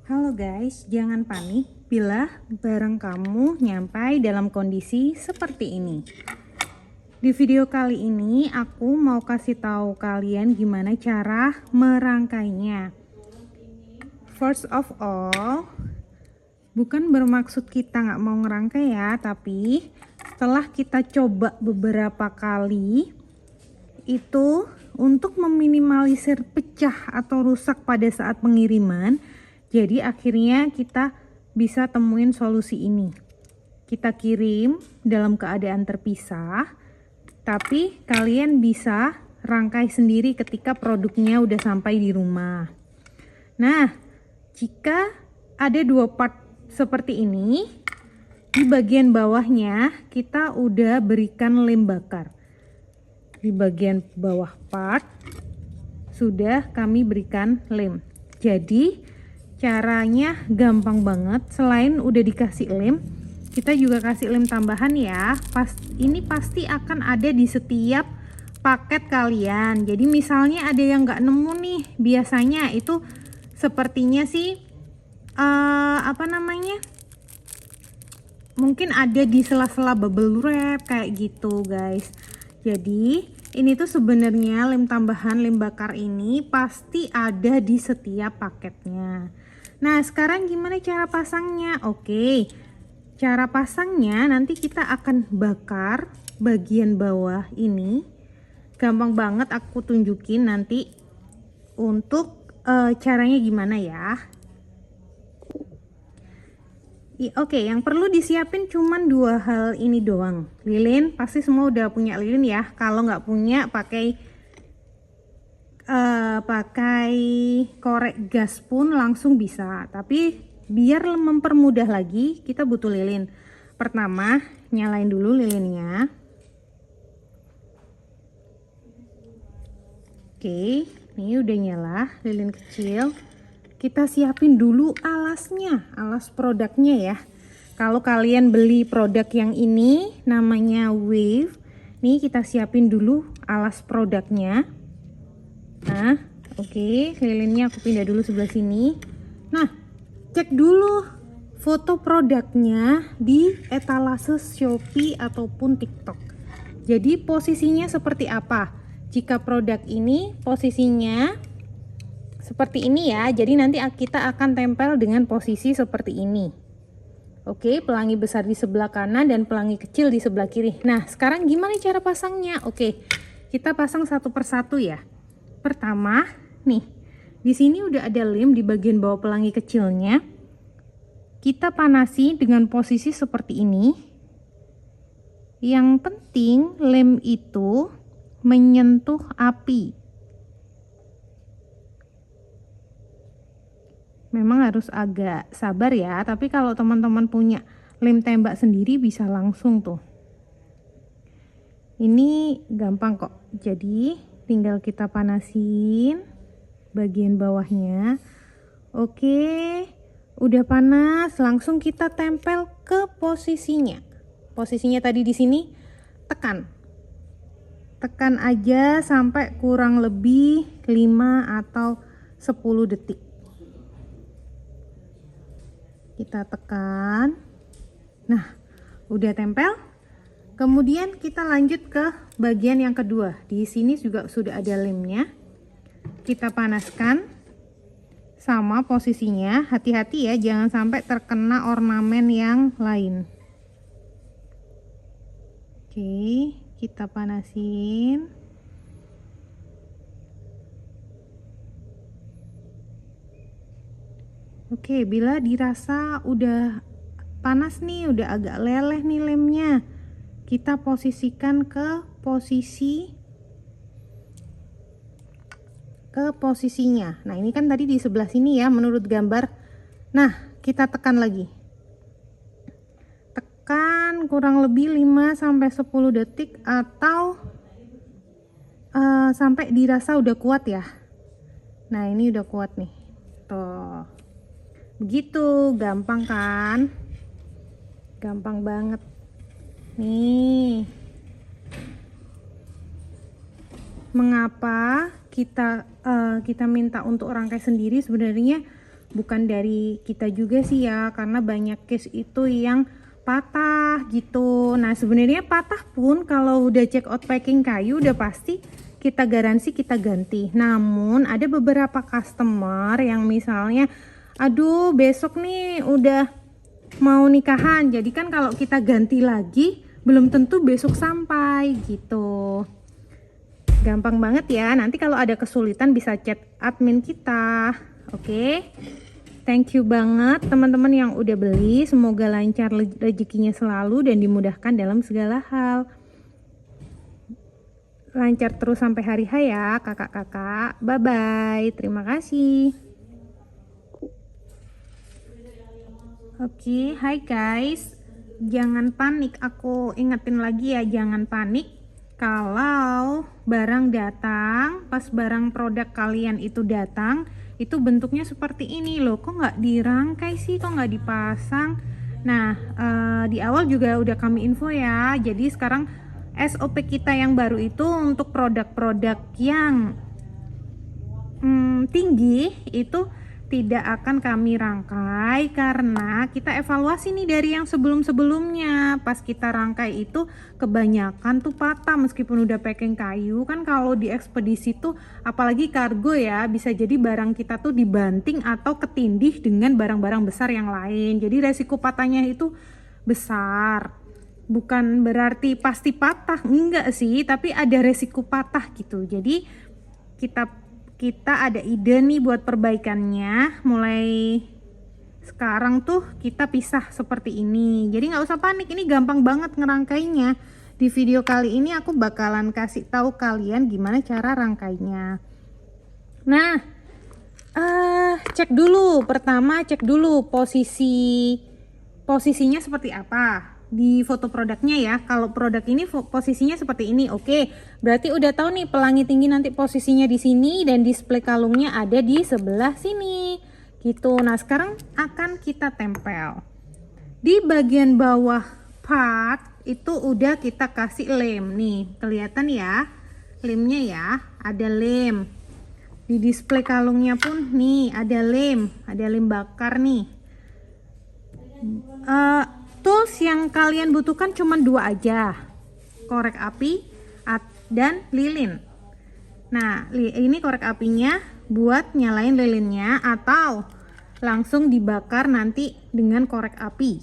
Halo guys, jangan panik bila barang kamu nyampai dalam kondisi seperti ini. Di video kali ini aku mau kasih tahu kalian gimana cara merangkainya. First of all, bukan bermaksud kita nggak mau ngerangkai ya, tapi setelah kita coba beberapa kali, itu untuk meminimalisir pecah atau rusak pada saat pengiriman. Jadi akhirnya kita bisa temuin solusi ini. Kita kirim dalam keadaan terpisah, tapi kalian bisa rangkai sendiri ketika produknya udah sampai di rumah. Nah, jika ada dua part seperti ini, di bagian bawahnya kita udah berikan lem bakar. Di bagian bawah part sudah kami berikan lem. Jadi caranya gampang banget. Selain udah dikasih lem, kita juga kasih lem tambahan ya. Ini pasti akan ada di setiap paket kalian. Jadi misalnya ada yang nggak nemu nih, biasanya itu sepertinya sih mungkin ada di sela-sela bubble wrap kayak gitu guys. Jadi ini tuh sebenarnya lem tambahan, lem bakar ini pasti ada di setiap paketnya. Nah sekarang gimana cara pasangnya? Oke, cara pasangnya nanti kita akan bakar bagian bawah ini. Gampang banget aku tunjukin nanti untuk caranya gimana ya. Oke, yang perlu disiapin cuman dua hal ini doang. Lilin, pasti semua udah punya lilin ya. Kalau nggak punya pakai korek gas pun langsung bisa. Tapi biar mempermudah lagi, kita butuh lilin. Pertama, nyalain dulu lilinnya. Oke, ini udah nyala lilin kecil. Kita siapin dulu alasnya, alas produknya ya. Kalau kalian beli produk yang ini namanya Wave, nih kita siapin dulu alas produknya. Nah, oke, lilinnya aku pindah dulu sebelah sini. Nah, cek dulu foto produknya di etalase Shopee ataupun TikTok. Jadi posisinya seperti apa? Jika produk ini posisinya seperti ini ya, jadi nanti kita akan tempel dengan posisi seperti ini. Oke, pelangi besar di sebelah kanan dan pelangi kecil di sebelah kiri. Nah, sekarang gimana cara pasangnya? Oke, kita pasang satu persatu ya. Pertama, nih, di sini udah ada lem di bagian bawah pelangi kecilnya. Kita panasi dengan posisi seperti ini. Yang penting lem itu menyentuh api. Memang harus agak sabar ya, tapi kalau teman-teman punya lem tembak sendiri bisa langsung tuh. Ini gampang kok, jadi tinggal kita panasin bagian bawahnya. Oke, udah panas, langsung kita tempel ke posisinya. Posisinya tadi di sini, tekan aja sampai kurang lebih 5 atau 10 detik. Kita tekan. Nah, udah tempel. Kemudian kita lanjut ke bagian yang kedua. Di sini juga sudah ada lemnya. Kita panaskan sama posisinya. Hati-hati ya, jangan sampai terkena ornamen yang lain. Oke, kita panasin. Oke, bila dirasa udah panas nih, udah agak leleh nih lemnya, kita posisikan ke posisinya. Nah, ini kan tadi di sebelah sini ya menurut gambar. Nah, kita tekan lagi. Tekan kurang lebih 5 sampai 10 detik atau sampai dirasa udah kuat ya. Nah, ini udah kuat nih. Tuh. Begitu, gampang kan? Gampang banget. Nih. Mengapa kita minta untuk rangkai sendiri? Sebenarnya bukan dari kita juga sih ya, karena banyak case itu yang patah gitu. Nah sebenarnya patah pun kalau udah check out packing kayu udah pasti kita garansi kita ganti. Namun ada beberapa customer yang misalnya aduh besok nih udah mau nikahan, jadi kan kalau kita ganti lagi belum tentu besok sampai gitu. Gampang banget ya, nanti kalau ada kesulitan bisa chat admin kita. Oke, thank you banget teman-teman yang udah beli, semoga lancar rezekinya selalu dan dimudahkan dalam segala hal. Lancar terus sampai hari H ya kakak-kakak. Bye bye, terima kasih. Oke, hai guys, jangan panik, aku ingetin lagi ya, jangan panik kalau barang datang, pas barang produk kalian itu datang, itu bentuknya seperti ini loh, kok nggak dirangkai sih, kok nggak dipasang. Nah, di awal juga udah kami info ya, jadi sekarang SOP kita yang baru itu untuk produk-produk yang tinggi itu tidak akan kami rangkai karena kita evaluasi nih dari yang sebelum-sebelumnya. Pas kita rangkai itu kebanyakan tuh patah meskipun udah packing kayu. Kan kalau di ekspedisi tuh apalagi kargo ya, bisa jadi barang kita tuh dibanting atau ketindih dengan barang-barang besar yang lain. Jadi resiko patahnya itu besar. Bukan berarti pasti patah, enggak sih, tapi ada resiko patah gitu. Jadi kita ada ide nih buat perbaikannya. Mulai sekarang tuh kita pisah seperti ini, jadi nggak usah panik, ini gampang banget ngerangkainya. Di video kali ini aku bakalan kasih tahu kalian gimana cara rangkainya. Nah, cek dulu, pertama cek dulu posisinya seperti apa di foto produknya ya. Kalau produk ini posisinya seperti ini, oke, berarti udah tahu nih pelangi tinggi nanti posisinya di sini dan display kalungnya ada di sebelah sini gitu. Nah sekarang akan kita tempel di bagian bawah part itu, udah kita kasih lem nih, kelihatan ya lemnya ya, ada lem di display kalungnya pun nih, ada lem bakar nih. Tools yang kalian butuhkan cuma dua aja, korek api dan lilin. Nah ini korek apinya buat nyalain lilinnya atau langsung dibakar nanti dengan korek api,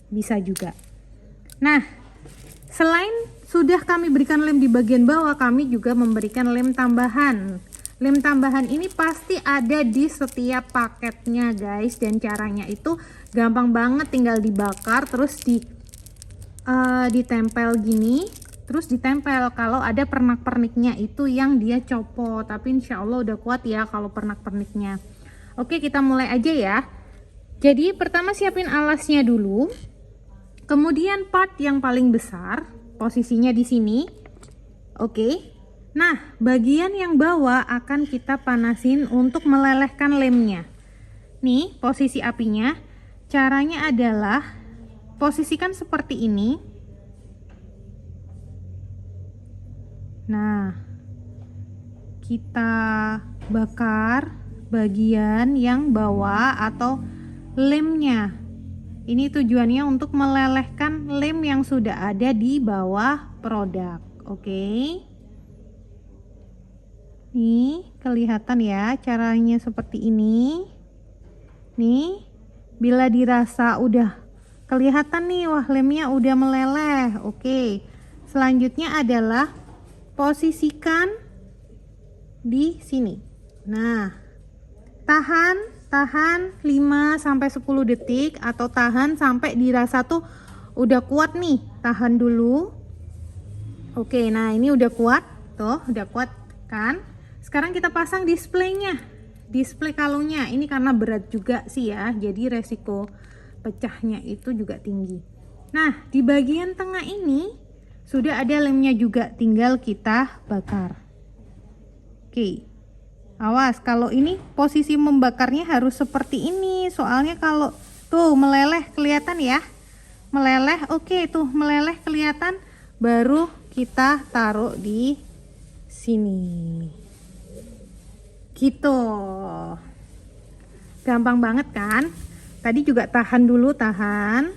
bisa juga. Nah selain sudah kami berikan lem di bagian bawah, kami juga memberikan lem tambahan. Lem tambahan ini pasti ada di setiap paketnya guys, dan caranya itu gampang banget, tinggal dibakar terus ditempel gini, terus ditempel. Kalau ada pernak-perniknya itu yang dia copot, tapi insya Allah udah kuat ya kalau pernak-perniknya. Oke, kita mulai aja ya. Jadi pertama siapin alasnya dulu, kemudian part yang paling besar posisinya di sini. Oke. Nah, bagian yang bawah akan kita panasin untuk melelehkan lemnya. Nih, posisi apinya. Caranya adalah posisikan seperti ini. Nah, kita bakar bagian yang bawah atau lemnya. Ini tujuannya untuk melelehkan lem yang sudah ada di bawah produk. Oke. Nih, kelihatan ya caranya seperti ini. Nih, bila dirasa udah kelihatan nih, wah lemnya udah meleleh. Oke. Selanjutnya adalah posisikan di sini. Nah, tahan 5 sampai 10 detik atau tahan sampai dirasa tuh udah kuat nih. Tahan dulu. Oke, nah ini udah kuat. Tuh, udah kuat kan? Sekarang kita pasang displaynya, display kalungnya. Ini karena berat juga sih ya, jadi resiko pecahnya itu juga tinggi. Nah, di bagian tengah ini sudah ada lemnya juga, tinggal kita bakar. Oke, awas kalau ini posisi membakarnya harus seperti ini, soalnya kalau tuh meleleh kelihatan ya, meleleh. Oke, tuh meleleh kelihatan, baru kita taruh di sini gitu. Gampang banget kan? Tadi juga tahan dulu, tahan.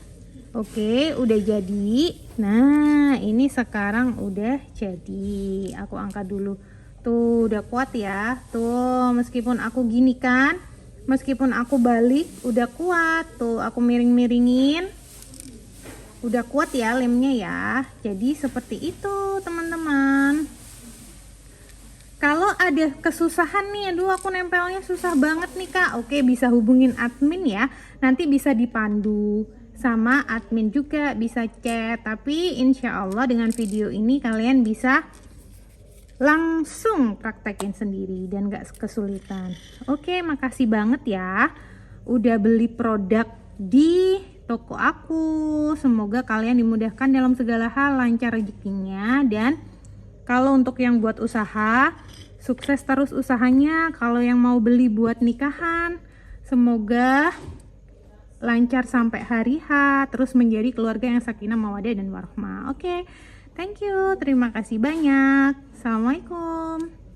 Oke, udah jadi. Nah, ini sekarang udah jadi. Aku angkat dulu. Tuh, udah kuat ya. Tuh, meskipun aku gini kan, meskipun aku balik, udah kuat. Tuh, aku miring-miringin. Udah kuat ya lemnya ya. Jadi seperti itu, teman-teman. Kalau ada kesusahan nih, aduh aku nempelnya susah banget nih kak, oke bisa hubungin admin ya, nanti bisa dipandu sama admin juga, bisa chat. Tapi insya Allah dengan video ini kalian bisa langsung praktekin sendiri dan gak kesulitan. Oke, makasih banget ya udah beli produk di toko aku. Semoga kalian dimudahkan dalam segala hal, lancar rezekinya. Dan kalau untuk yang buat usaha, sukses terus usahanya. Kalau yang mau beli buat nikahan, semoga lancar sampai hari H, terus menjadi keluarga yang sakinah mawaddah dan warahmah. Oke, thank you, terima kasih banyak. Assalamualaikum.